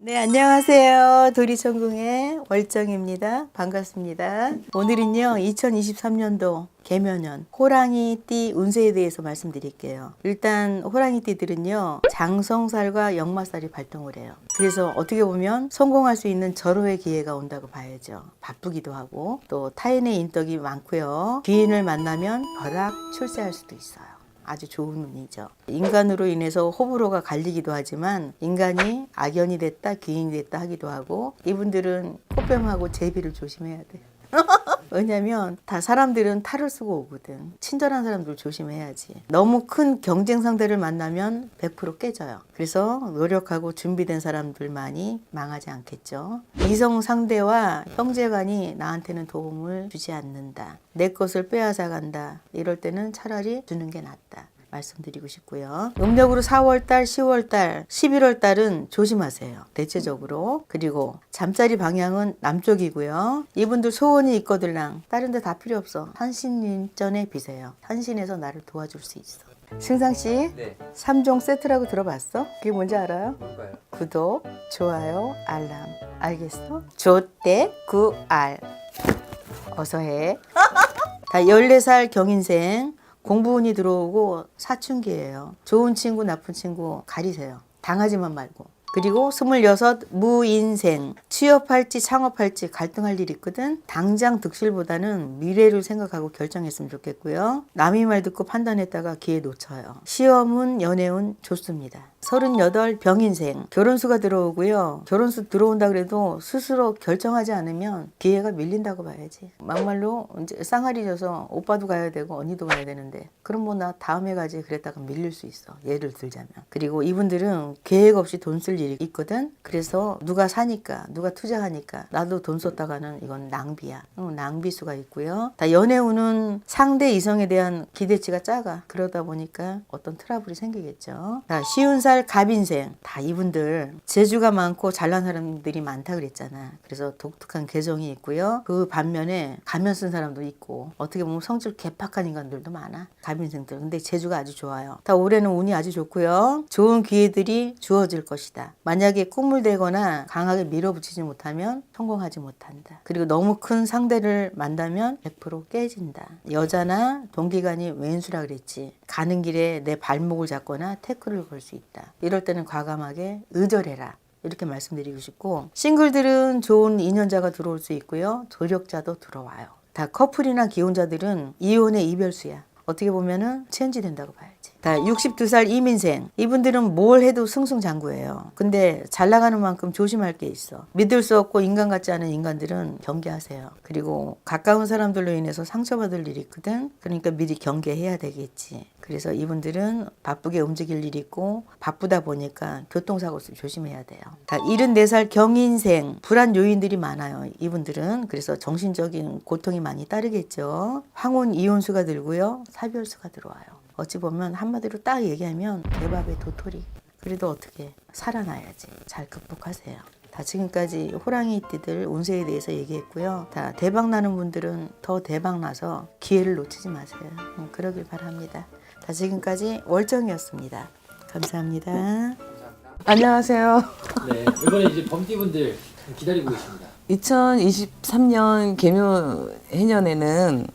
네, 안녕하세요. 도리천궁의 월정입니다. 반갑습니다. 오늘은요, 2023년도 개묘년 호랑이띠 운세에 대해서 말씀드릴게요. 일단 호랑이띠들은요, 장성살과 역마살이 발동을 해요. 그래서 어떻게 보면 성공할 수 있는 절호의 기회가 온다고 봐야죠. 바쁘기도 하고 또 타인의 인덕이 많고요. 귀인을 만나면 벼락 출세할 수도 있어요. 아주 좋은 운이죠. 인간으로 인해서 호불호가 갈리기도 하지만 인간이 악연이 됐다 귀인이 됐다 하기도 하고, 이분들은 꽃뱀하고 제비를 조심해야 돼요. 왜냐면 다 사람들은 탈을 쓰고 오거든. 친절한 사람들 조심해야지. 너무 큰 경쟁 상대를 만나면 100% 깨져요. 그래서 노력하고 준비된 사람들만이 망하지 않겠죠. 이성 상대와 형제간이 나한테는 도움을 주지 않는다, 내 것을 빼앗아 간다, 이럴 때는 차라리 주는 게 낫다 말씀드리고 싶고요. 음력으로 4월달, 10월달, 11월달은 조심하세요. 대체적으로. 그리고 잠자리 방향은 남쪽이고요. 이분들 소원이 있거들랑 다른 데 다 필요 없어. 산신인전에 비세요. 산신에서 나를 도와줄 수 있어. 승상씨, 네. 3종 세트라고 들어봤어? 그게 뭔지 알아요? 뭘까요? 구독, 좋아요, 알람. 알겠어? 조대 구알. 어서 해. 다 14살 경인생. 공부운이 들어오고 사춘기예요. 좋은 친구, 나쁜 친구 가리세요. 당하지만 말고. 그리고 26 무인생. 취업할지 창업할지 갈등할 일이 있거든. 당장 득실보다는 미래를 생각하고 결정했으면 좋겠고요. 남의 말 듣고 판단했다가 기회 놓쳐요. 시험은 연애운 좋습니다. 38 병인생. 결혼수가 들어오고요. 결혼수 들어온다 그래도 스스로 결정하지 않으면 기회가 밀린다고 봐야지. 막말로 이제 쌍알이 져서 오빠도 가야 되고 언니도 가야 되는데, 그럼 뭐 나 다음에 가지 그랬다가 밀릴 수 있어. 예를 들자면. 그리고 이분들은 계획 없이 돈 쓸 일이 있거든. 그래서 누가 사니까, 누가 투자하니까 나도 돈 썼다가는 이건 낭비야. 낭비수가 있고요. 다 연애운은 상대 이성에 대한 기대치가 작아. 그러다 보니까 어떤 트러블이 생기겠죠. 자, 쉬운 살 갑인생. 다 이분들 재주가 많고 잘난 사람들이 많다 그랬잖아. 그래서 독특한 개성이 있고요. 그 반면에 가면 쓴 사람도 있고, 어떻게 보면 성질 개팍한 인간들도 많아. 갑인생들. 근데 재주가 아주 좋아요. 다 올해는 운이 아주 좋고요. 좋은 기회들이 주어질 것이다. 만약에 꿈을 대거나 강하게 밀어붙이지 못하면 성공하지 못한다. 그리고 너무 큰 상대를 만나면 100% 깨진다. 여자나 동기간이 왼수라 그랬지. 가는 길에 내 발목을 잡거나 태클을 걸 수 있다. 이럴 때는 과감하게 의절해라. 이렇게 말씀드리고 싶고, 싱글들은 좋은 인연자가 들어올 수 있고요. 조력자도 들어와요. 다 커플이나 기혼자들은 이혼의 이별수야. 어떻게 보면은 체인지 된다고 봐야지. 다 62살 이민생. 이분들은 뭘 해도 승승장구예요. 근데 잘 나가는 만큼 조심할 게 있어. 믿을 수 없고 인간 같지 않은 인간들은 경계하세요. 그리고 가까운 사람들로 인해서 상처받을 일이 있거든. 그러니까 미리 경계해야 되겠지. 그래서 이분들은 바쁘게 움직일 일이 있고, 바쁘다 보니까 교통사고 조심해야 돼요. 다 74살 경인생. 불안 요인들이 많아요. 이분들은. 그래서 정신적인 고통이 많이 따르겠죠. 황혼 이혼수가 들고요. 사별수가 들어와요. 어찌 보면 한마디로 딱 얘기하면 개밥의 도토리. 그래도 어떻게 살아나야지. 잘 극복하세요. 다 지금까지 호랑이띠들 운세에 대해서 얘기했고요. 다 대박 나는 분들은 더 대박 나서 기회를 놓치지 마세요. 그러길 바랍니다. 다 지금까지 월정이었습니다. 감사합니다. 감사합니다. 안녕하세요. 네, 이번에 이제 범띠분들 기다리고 계십니다. 2023년 개묘 해년에는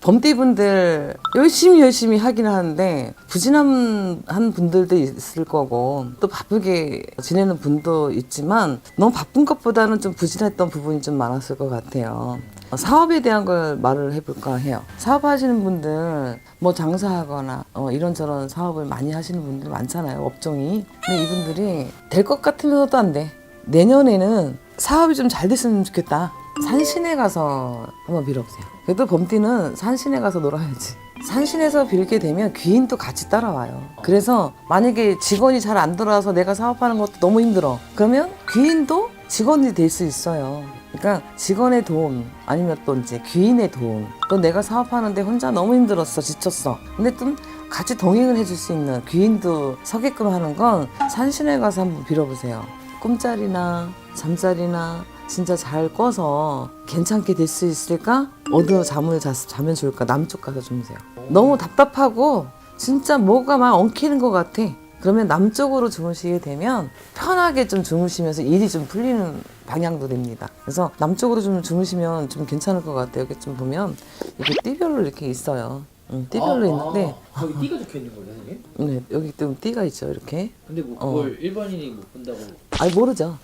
범띠분들 열심히 하긴 하는데 부진한 분들도 있을 거고, 또 바쁘게 지내는 분도 있지만 너무 바쁜 것보다는 좀 부진했던 부분이 좀 많았을 것 같아요. 사업에 대한 걸 말을 해볼까 해요. 사업하시는 분들, 뭐 장사하거나 이런저런 사업을 많이 하시는 분들 많잖아요, 업종이. 근데 이분들이 될 것 같으면서도 안 돼. 내년에는 사업이 좀 잘 됐으면 좋겠다. 산신에 가서 한번 빌어보세요. 그래도 범띠는 산신에 가서 놀아야지. 산신에서 빌게 되면 귀인도 같이 따라와요. 그래서 만약에 직원이 잘 안 들어와서 내가 사업하는 것도 너무 힘들어. 그러면 귀인도 직원이 될 수 있어요. 그러니까 직원의 도움, 아니면 또 이제 귀인의 도움. 또 내가 사업하는데 혼자 너무 힘들었어, 지쳤어. 근데 좀 같이 동행을 해줄 수 있는 귀인도 서게끔 하는 건 산신에 가서 한번 빌어보세요. 꿈자리나 잠자리나 진짜 잘 꿔서 괜찮게 될 수 있을까? 어느 잠을 자면 좋을까? 남쪽 가서 주무세요. 너무 답답하고 진짜 뭐가 막 엉키는 것 같아. 그러면 남쪽으로 주무시게 되면 편하게 좀 주무시면서 일이 좀 풀리는 방향도 됩니다. 그래서 남쪽으로 좀 주무시면 좀 괜찮을 것 같아요. 여기 좀 보면 이렇게 띠별로 이렇게 있어요. 띠별로 있는데 거기 띠가 적혀 있는 거예요, 선생님? 네, 여기 좀 띠가 있죠. 이렇게. 근데 뭐 그걸 일반인이 못 본다고. 아니 모르죠.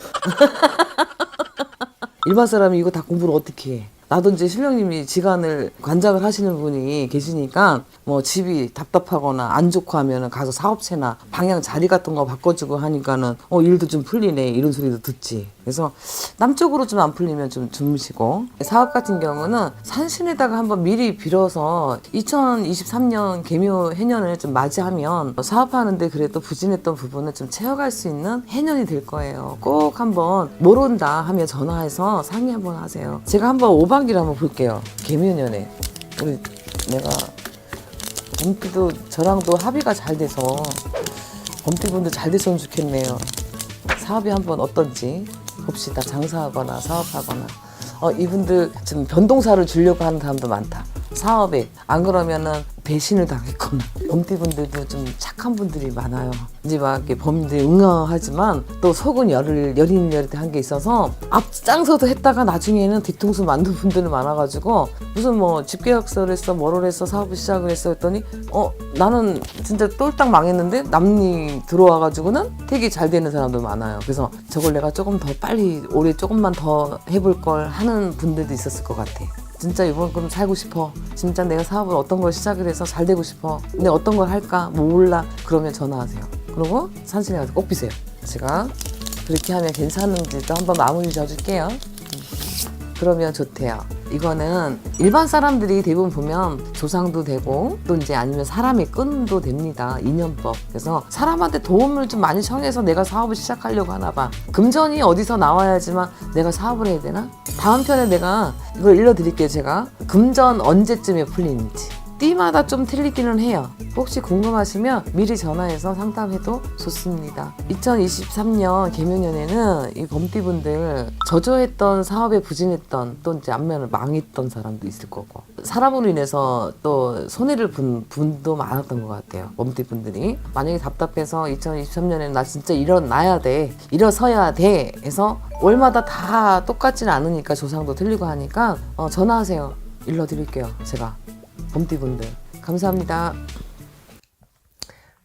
일반 사람이 이거 다 공부를 어떻게 해? 나도 이제 신령님이 지간을 관장을 하시는 분이 계시니까 뭐 집이 답답하거나 안 좋고 하면은 가서 사업체나 방향 자리 같은 거 바꿔주고 하니까는 일도 좀 풀리네 이런 소리도 듣지. 그래서 남쪽으로 좀 안 풀리면 좀 주무시고, 사업 같은 경우는 산신에다가 한번 미리 빌어서 2023년 개묘 해년을 좀 맞이하면 사업하는데 그래도 부진했던 부분을 좀 채워갈 수 있는 해년이 될 거예요. 꼭 한번 모른다 하면 전화해서 상의 한번 하세요. 제가 한번 5반기를 한번 볼게요. 개묘년에 우리 내가 범띠도 저랑도 합의가 잘 돼서 범띠분도 잘 됐으면 좋겠네요. 사업이 한번 어떤지 봅시다. 장사하거나 사업하거나. 이분들 지금 변동사를 주려고 하는 사람도 많다. 사업에. 안 그러면은 배신을 당했거나. 범띠분들도 좀 착한 분들이 많아요. 이제 막 이렇게 범인들이 응아하지만 또 속은 여릿여릿한 게 있어서 앞장서도 했다가 나중에는 뒤통수 만든 분들이 많아가지고 무슨 뭐 집계약서를 했어 뭐를 했어 사업을 시작을 했어 했더니 나는 진짜 똘딱 망했는데 남이 들어와가지고는 되게 잘 되는 사람도 많아요. 그래서 저걸 내가 조금 더 빨리 올해 조금만 더 해볼 걸 하는 분들도 있었을 것 같아. 진짜 이번 그럼 살고 싶어. 진짜 내가 사업을 어떤 걸 시작을 해서 잘 되고 싶어. 근데 어떤 걸 할까 몰라. 그러면 전화하세요. 그리고 산신에 가서 꼭 비세요. 제가 그렇게 하면 괜찮은지도 한번 마무리 져줄게요. 그러면 좋대요. 이거는 일반 사람들이 대부분 보면 조상도 되고 또 이제 아니면 사람의 끈도 됩니다. 인연법. 그래서 사람한테 도움을 좀 많이 청해서 내가 사업을 시작하려고 하나 봐. 금전이 어디서 나와야지만 내가 사업을 해야 되나? 다음 편에 내가 이걸 읽어드릴게요. 제가 금전 언제쯤에 풀리는지. 띠마다 좀 틀리기는 해요. 혹시 궁금하시면 미리 전화해서 상담해도 좋습니다. 2023년 개묘년에는 이 범띠분들 저조했던 사업에 부진했던 또 이제 앞면을 망했던 사람도 있을 거고 사람으로 인해서 또 손해를 본 분도 많았던 것 같아요. 범띠분들이 만약에 답답해서 2023년에는 나 진짜 일어나야 돼 일어서야 돼 해서 월마다 다 똑같지는 않으니까 조상도 틀리고 하니까 전화하세요. 일러드릴게요. 제가 범띠분들 감사합니다.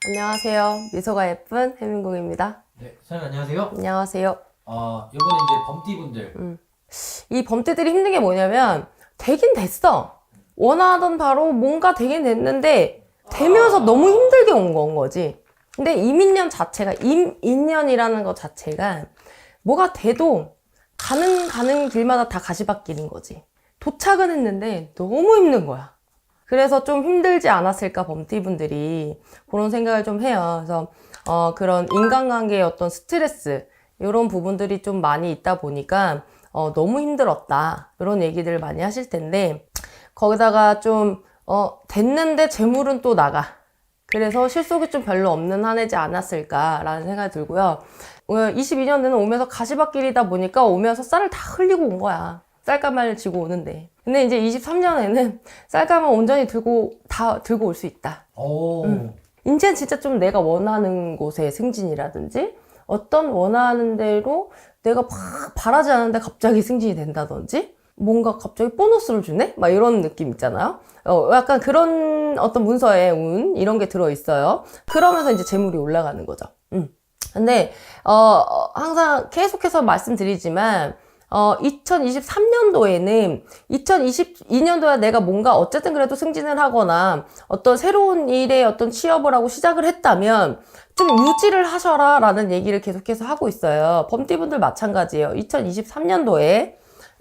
안녕하세요. 미소가 예쁜 혜민공입니다. 네, 선생님 안녕하세요. 안녕하세요. 이번에 이제 범띠분들. 이 범띠들이 힘든 게 뭐냐면 되긴 됐어. 원하던 바로 뭔가 되긴 됐는데 되면서 너무 힘들게 온 거지. 근데 이민년 자체가 임인년이라는 것 자체가 뭐가 돼도 가는 길마다 다 가시밭길인 거지. 도착은 했는데 너무 힘든 거야. 그래서 좀 힘들지 않았을까 범띠분들이 그런 생각을 좀 해요. 그래서 그런 인간관계의 어떤 스트레스 이런 부분들이 좀 많이 있다 보니까 너무 힘들었다 이런 얘기들을 많이 하실 텐데 거기다가 좀 됐는데 재물은 또 나가. 그래서 실속이 좀 별로 없는 한 해지 않았을까라는 생각이 들고요. 22년에는 오면서 가시밭길이다 보니까 오면서 쌀을 다 흘리고 온 거야. 쌀가마를 지고 오는데. 근데 이제 23년에는 쌀가마 온전히 들고 올 수 있다. 이제는 진짜 좀 내가 원하는 곳의 승진이라든지 어떤 원하는 대로 내가 막 바라지 않는데 갑자기 승진이 된다든지 뭔가 갑자기 보너스를 주네? 막 이런 느낌 있잖아요. 약간 그런 어떤 문서에 운 이런 게 들어있어요. 그러면서 이제 재물이 올라가는 거죠. 근데 항상 계속해서 말씀드리지만 2023년도에는 2022년도에 내가 뭔가 어쨌든 그래도 승진을 하거나 어떤 새로운 일에 어떤 취업을 하고 시작을 했다면 좀 유지를 하셔라 라는 얘기를 계속해서 하고 있어요. 범띠분들 마찬가지예요. 2023년도에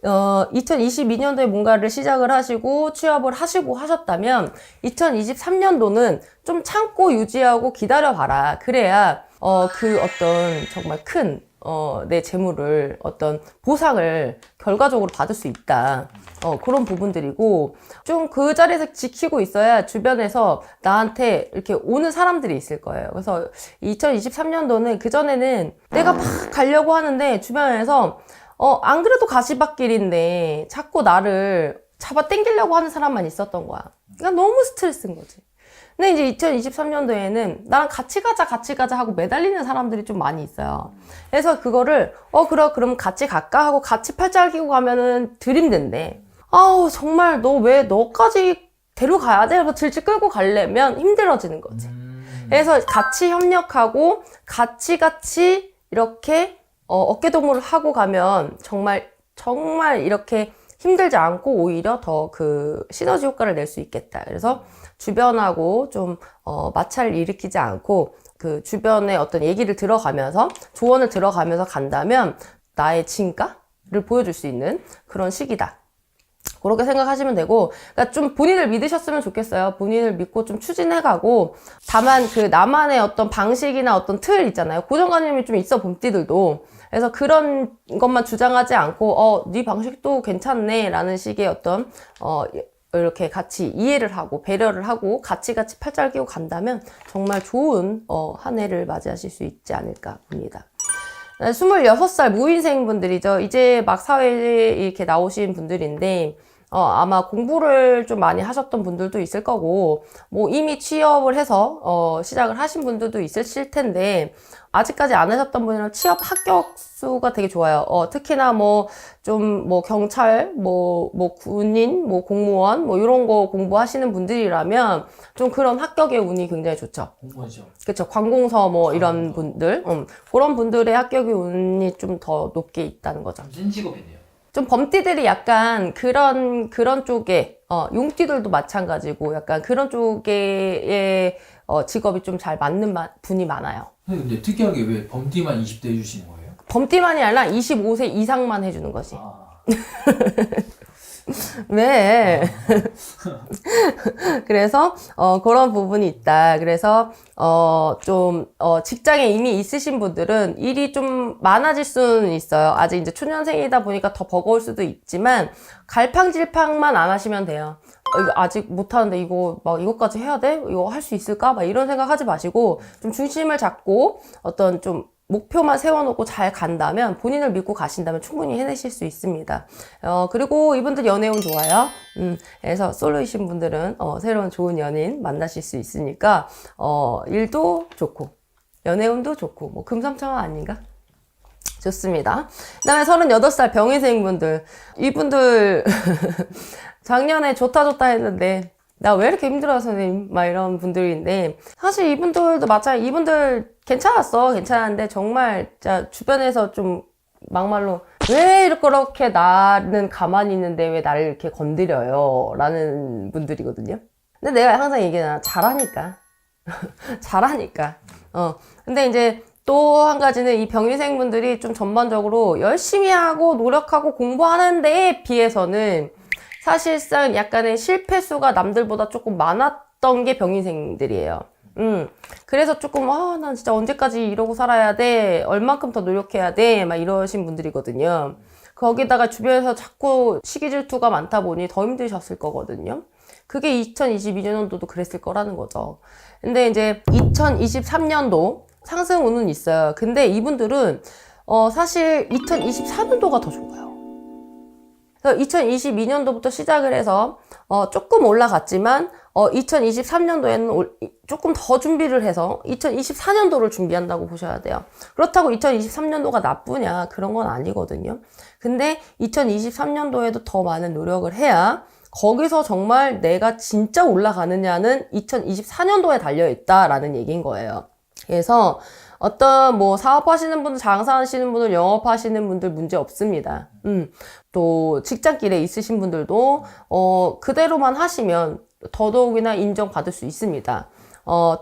2022년도에 뭔가를 시작을 하시고 취업을 하시고 하셨다면 2023년도는 좀 참고 유지하고 기다려봐라. 그래야 그 어떤 정말 큰 내 재물을 어떤 보상을 결과적으로 받을 수 있다. 그런 부분들이고 좀 그 자리에서 지키고 있어야 주변에서 나한테 이렇게 오는 사람들이 있을 거예요. 그래서 2023년도는 그전에는 내가 막 가려고 하는데 주변에서 안 그래도 가시밭길인데 자꾸 나를 잡아 당기려고 하는 사람만 있었던 거야. 그러니까 너무 스트레스인 거지. 근데 이제 2023년도에는 나랑 같이 가자 하고 매달리는 사람들이 좀 많이 있어요. 그래서 그거를 그럼 같이 갈까 하고 같이 팔짱 끼고 가면은 들이댄대. 아우 정말 너 왜 너까지 데려가야 돼? 그래서 질질 끌고 가려면 힘들어지는 거지. 그래서 같이 협력하고 같이 이렇게 어깨동무를 하고 가면 정말 이렇게 힘들지 않고 오히려 더 그 시너지 효과를 낼 수 있겠다. 그래서 주변하고 좀 마찰을 일으키지 않고 그 주변의 어떤 얘기를 들어가면서 조언을 들어가면서 간다면 나의 진가를 보여줄 수 있는 그런 시기다. 그렇게 생각하시면 되고, 그러니까 좀 본인을 믿으셨으면 좋겠어요. 본인을 믿고 좀 추진해가고, 다만 그 나만의 어떤 방식이나 어떤 틀 있잖아요. 고정관념이 좀 있어, 봄띠들도. 그래서 그런 것만 주장하지 않고, 네 방식도 괜찮네, 라는 식의 어떤, 이렇게 같이 이해를 하고, 배려를 하고, 같이 팔짱을 끼고 간다면 정말 좋은, 한 해를 맞이하실 수 있지 않을까 봅니다. 26살 무인생 분들이죠. 이제 막 사회에 이렇게 나오신 분들인데, 아마 공부를 좀 많이 하셨던 분들도 있을 거고, 뭐 이미 취업을 해서, 시작을 하신 분들도 있으실 텐데, 아직까지 안 하셨던 분들은 취업 합격 수가 되게 좋아요. 특히나 경찰, 군인, 공무원, 이런 거 공부하시는 분들이라면, 좀 그런 합격의 운이 굉장히 좋죠. 공무원이죠. 그쵸. 관공서 이런 분들, 그런 분들의 합격의 운이 좀 더 높게 있다는 거죠. 센 직업이네요. 좀 범띠들이 약간 그런 쪽에, 용띠들도 마찬가지고 약간 그런 쪽의 직업이 좀 잘 맞는 분이 많아요. 근데 특이하게 왜 범띠만 20대 해주시는 거예요? 범띠만이 아니라 25세 이상만 해주는 거지. 아, 왜? 그래서, 그런 부분이 있다. 그래서, 직장에 이미 있으신 분들은 일이 좀 많아질 수는 있어요. 아직 이제 초년생이다 보니까 더 버거울 수도 있지만, 갈팡질팡만 안 하시면 돼요. 이거 아직 못하는데 이거까지 해야 돼? 이거 할 수 있을까? 이런 생각 하지 마시고, 좀 중심을 잡고, 어떤 좀, 목표만 세워놓고 잘 간다면, 본인을 믿고 가신다면 충분히 해내실 수 있습니다. 그리고 이분들 연애운 좋아요. 그래서 솔로이신 분들은, 새로운 좋은 연인 만나실 수 있으니까, 일도 좋고, 연애운도 좋고, 금상첨화 아닌가? 좋습니다. 그 다음에 38살 병희생 분들. 이분들, 작년에 좋다 했는데, 나 왜 이렇게 힘들어요, 선생님? 이런 분들인데, 사실 이분들도 마찬가지, 이분들 괜찮았는데, 정말, 진짜 주변에서 좀 막말로, 왜 그렇게 나는 가만히 있는데 왜 나를 이렇게 건드려요? 라는 분들이거든요. 근데 내가 항상 얘기하잖아. 잘하니까. 잘하니까. 근데 이제, 또 한 가지는 이 병희생 분들이 좀 전반적으로 열심히 하고 노력하고 공부하는 데에 비해서는 사실상 약간의 실패수가 남들보다 조금 많았던 게 병희생들이에요. 그래서 조금, 난 진짜 언제까지 이러고 살아야 돼? 얼만큼 더 노력해야 돼? 이러신 분들이거든요. 거기다가 주변에서 자꾸 시기 질투가 많다 보니 더 힘드셨을 거거든요. 그게 2022년도도 그랬을 거라는 거죠. 근데 이제 2023년도 상승운은 있어요. 근데 이분들은, 사실 2024년도가 더 좋아요. 2022년도부터 시작을 해서 조금 올라갔지만 2023년도에는 조금 더 준비를 해서 2024년도를 준비한다고 보셔야 돼요. 그렇다고 2023년도가 나쁘냐 그런 건 아니거든요. 근데 2023년도에도 더 많은 노력을 해야 거기서 정말 내가 진짜 올라가느냐는 2024년도에 달려있다라는 얘기인 거예요. 그래서 어떤 사업하시는 분들, 장사하시는 분들, 영업하시는 분들 문제 없습니다. 또 직장길에 있으신 분들도 그대로만 하시면 더더욱이나 인정받을 수 있습니다.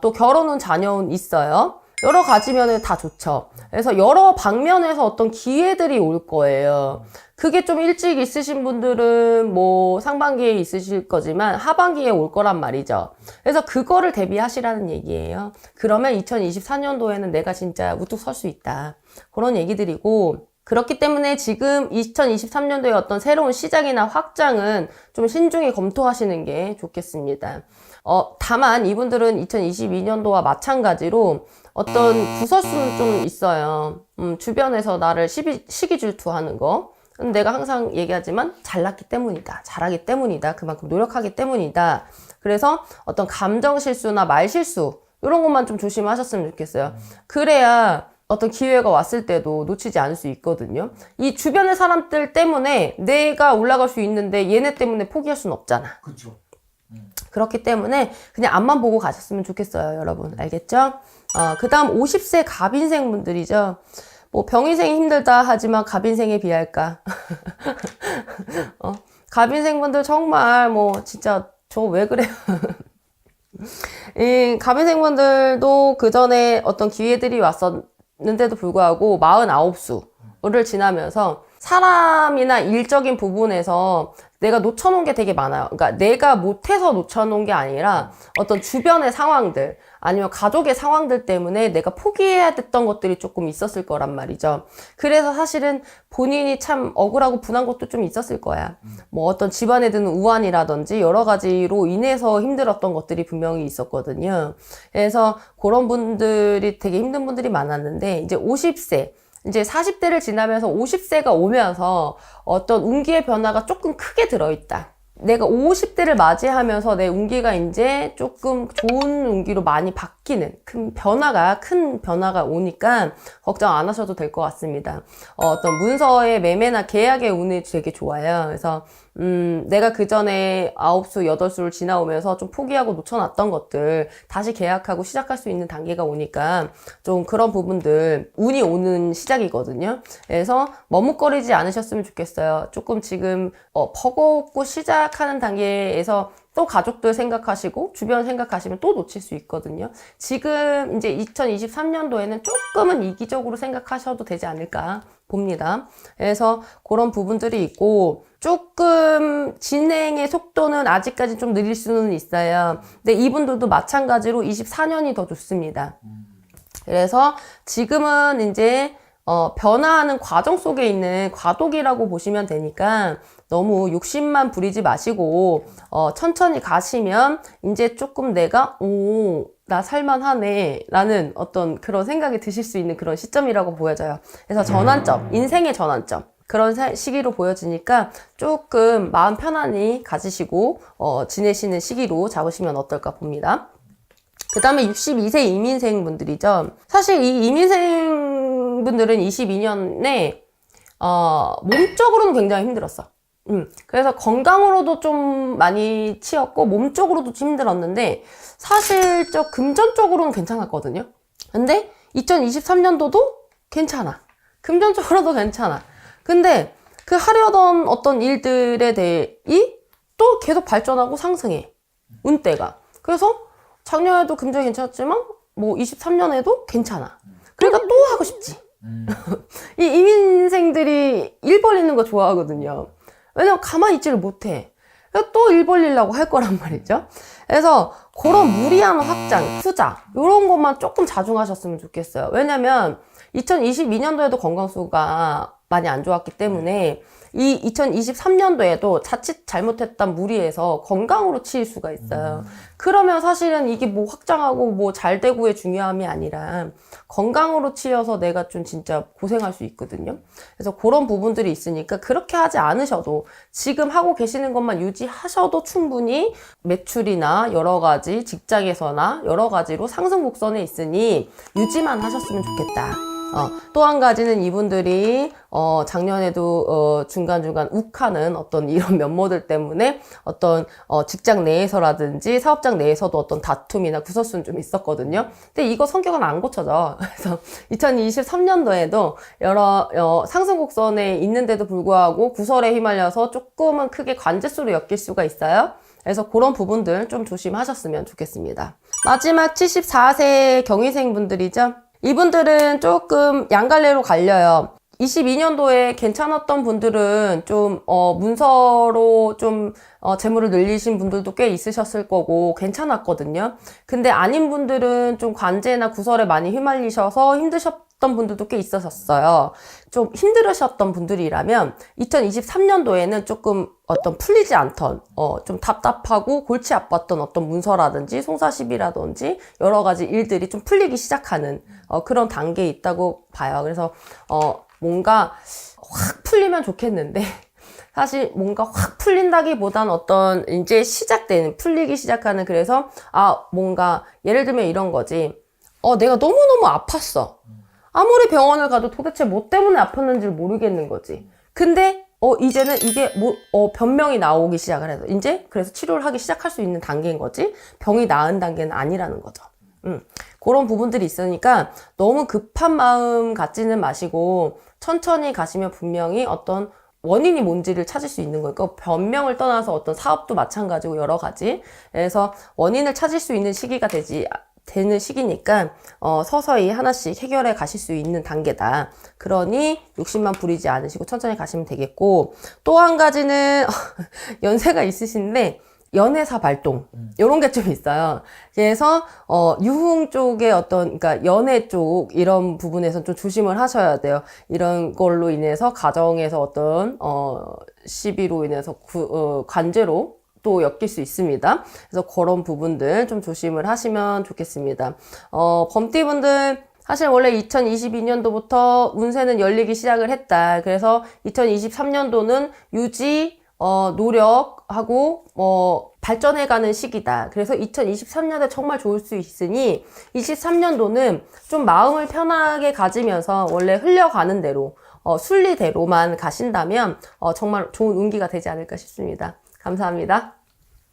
또 결혼은 자녀운 있어요. 여러 가지면은 다 좋죠. 그래서 여러 방면에서 어떤 기회들이 올 거예요. 그게 좀 일찍 있으신 분들은 상반기에 있으실 거지만 하반기에 올 거란 말이죠. 그래서 그거를 대비하시라는 얘기예요. 그러면 2024년도에는 내가 진짜 우뚝 설 수 있다. 그런 얘기들이고, 그렇기 때문에 지금 2023년도에 어떤 새로운 시작이나 확장은 좀 신중히 검토하시는 게 좋겠습니다. 다만 이분들은 2022년도와 마찬가지로 어떤 구설수는 좀 있어요. 주변에서 나를 시기 질투하는 거. 내가 항상 얘기하지만 잘났기 때문이다. 잘하기 때문이다. 그만큼 노력하기 때문이다. 그래서 어떤 감정 실수나 말 실수 이런 것만 좀 조심하셨으면 좋겠어요. 그래야 어떤 기회가 왔을 때도 놓치지 않을 수 있거든요. 이 주변의 사람들 때문에 내가 올라갈 수 있는데 얘네 때문에 포기할 수는 없잖아. 그렇죠. 그렇기 때문에 그냥 앞만 보고 가셨으면 좋겠어요, 여러분. 알겠죠? 그 다음 50세 갑인생 분들이죠. 뭐 병인생이 힘들다 하지만 갑인생에 비할까? 갑인생 분들 정말 뭐 진짜 저 왜 그래요? 이 갑인생 분들도 그 전에 어떤 기회들이 왔었는데도 불구하고 49수를 지나면서 사람이나 일적인 부분에서 내가 놓쳐놓은 게 되게 많아요. 그러니까 내가 못해서 놓쳐놓은 게 아니라 어떤 주변의 상황들 아니면 가족의 상황들 때문에 내가 포기해야 됐던 것들이 조금 있었을 거란 말이죠. 그래서 사실은 본인이 참 억울하고 분한 것도 좀 있었을 거야. 뭐 어떤 집안에 드는 우환이라든지 여러 가지로 인해서 힘들었던 것들이 분명히 있었거든요. 그래서 그런 분들이 되게 힘든 분들이 많았는데 이제 50세 이제 40대를 지나면서 50세가 오면서 어떤 운기의 변화가 조금 크게 들어있다. 내가 50대를 맞이하면서 내 운기가 이제 조금 좋은 운기로 많이 바뀌는 큰 변화가 오니까 걱정 안 하셔도 될 것 같습니다. 어떤 문서의 매매나 계약의 운이 되게 좋아요. 그래서 내가 그 전에 9수, 8수를 지나오면서 좀 포기하고 놓쳐놨던 것들 다시 계약하고 시작할 수 있는 단계가 오니까 좀 그런 부분들 운이 오는 시작이거든요. 그래서 머뭇거리지 않으셨으면 좋겠어요. 조금 지금 버겁고 시작하는 단계에서 또 가족들 생각하시고 주변 생각하시면 또 놓칠 수 있거든요. 지금 이제 2023년도에는 조금은 이기적으로 생각하셔도 되지 않을까 봅니다. 그래서 그런 부분들이 있고 조금 진행의 속도는 아직까지 좀 느릴 수는 있어요. 근데 이분들도 마찬가지로 24년이 더 좋습니다. 그래서 지금은 이제 변화하는 과정 속에 있는 과도기라고 보시면 되니까 너무 욕심만 부리지 마시고 천천히 가시면 이제 조금 내가 나 살만하네 라는 어떤 그런 생각이 드실 수 있는 그런 시점이라고 보여져요. 그래서 전환점, 인생의 전환점 그런 시기로 보여지니까 조금 마음 편안히 가지시고 지내시는 시기로 잡으시면 어떨까 봅니다. 그 다음에 62세 이민생 분들이죠. 사실 이 이민생 분들은 22년에 몸적으로는 굉장히 힘들었어. 그래서 건강으로도 좀 많이 치였고 몸적으로도 좀 힘들었는데 사실 금전적으로는 괜찮았거든요. 근데 2023년도도 괜찮아. 금전적으로도 괜찮아. 근데 그 하려던 어떤 일들에 대해 또 계속 발전하고 상승해. 운대가. 그래서 작년에도 금전이 괜찮았지만 뭐 23년에도 괜찮아. 그러니까 또 하고 싶지. 이 이민생들이 일 벌리는 거 좋아하거든요. 왜냐면 가만히 있지를 못해. 또 일 벌리려고 할 거란 말이죠. 그래서 그런 무리한 확장, 투자 이런 것만 조금 자중하셨으면 좋겠어요. 왜냐면 2022년도에도 건강수가 많이 안 좋았기 때문에 이 2023년도에도 자칫 잘못했던 무리에서 건강으로 치일 수가 있어요. 그러면 사실은 이게 뭐 확장하고 뭐 잘 되고의 중요함이 아니라 건강으로 치여서 내가 좀 진짜 고생할 수 있거든요. 그래서 그런 부분들이 있으니까 그렇게 하지 않으셔도 지금 하고 계시는 것만 유지하셔도 충분히 매출이나 여러 가지 직장에서나 여러 가지로 상승 곡선에 있으니 유지만 하셨으면 좋겠다. 또 한 가지는 이분들이 작년에도 중간중간 욱하는 어떤 이런 면모들 때문에 어떤 직장 내에서라든지 사업장 내에서도 어떤 다툼이나 구설수는 좀 있었거든요. 근데 이거 성격은 안 고쳐져. 그래서 2023년도에도 여러 상승 곡선에 있는데도 불구하고 구설에 휘말려서 조금은 크게 관제수로 엮일 수가 있어요. 그래서 그런 부분들 좀 조심하셨으면 좋겠습니다. 마지막 74세 경위생 분들이죠. 이분들은 조금 양갈래로 갈려요. 22년도에 괜찮았던 분들은 좀 문서로 좀 재물을 늘리신 분들도 꽤 있으셨을 거고 괜찮았거든요. 근데 아닌 분들은 좀 관제나 구설에 많이 휘말리셔서 힘드셨던 분들도 꽤 있으셨어요. 좀 힘들으셨던 분들이라면 2023년도에는 조금 어떤 풀리지 않던 좀 답답하고 골치 아팠던 어떤 문서라든지 송사시비라든지 여러 가지 일들이 좀 풀리기 시작하는 그런 단계에 있다고 봐요. 그래서 뭔가 확 풀리면 좋겠는데 사실 뭔가 확 풀린다기보단 어떤 이제 시작되는 풀리기 시작하는 그래서 뭔가 예를 들면 이런 거지. 내가 너무너무 아팠어. 아무리 병원을 가도 도대체 뭐 때문에 아팠는지를 모르겠는 거지. 근데 이제는 이게 변명이 나오기 시작을 해서 이제 그래서 치료를 하기 시작할 수 있는 단계인 거지. 병이 나은 단계는 아니라는 거죠. 그런 부분들이 있으니까 너무 급한 마음 갖지는 마시고 천천히 가시면 분명히 어떤 원인이 뭔지를 찾을 수 있는 거예요. 그러니까 변명을 떠나서 어떤 사업도 마찬가지고 여러 가지. 그래서 원인을 찾을 수 있는 시기가 되는 시기니까 서서히 하나씩 해결해 가실 수 있는 단계다. 그러니 욕심만 부리지 않으시고 천천히 가시면 되겠고, 또 한 가지는 연세가 있으신데 연애사 발동 이런 게 좀 있어요. 그래서 유흥 쪽의 그러니까 연애 쪽 이런 부분에서 좀 조심을 하셔야 돼요. 이런 걸로 인해서 가정에서 어떤 시비로 인해서 관제로 또 엮일 수 있습니다. 그래서 그런 부분들 좀 조심을 하시면 좋겠습니다. 범띠분들 사실 원래 2022년도부터 운세는 열리기 시작을 했다. 그래서 2023년도는 유지 노력하고 발전해가는 시기다. 그래서 2023년에 정말 좋을 수 있으니 23년도는 좀 마음을 편하게 가지면서 원래 흘려가는 대로 순리대로만 가신다면 정말 좋은 운기가 되지 않을까 싶습니다. 감사합니다.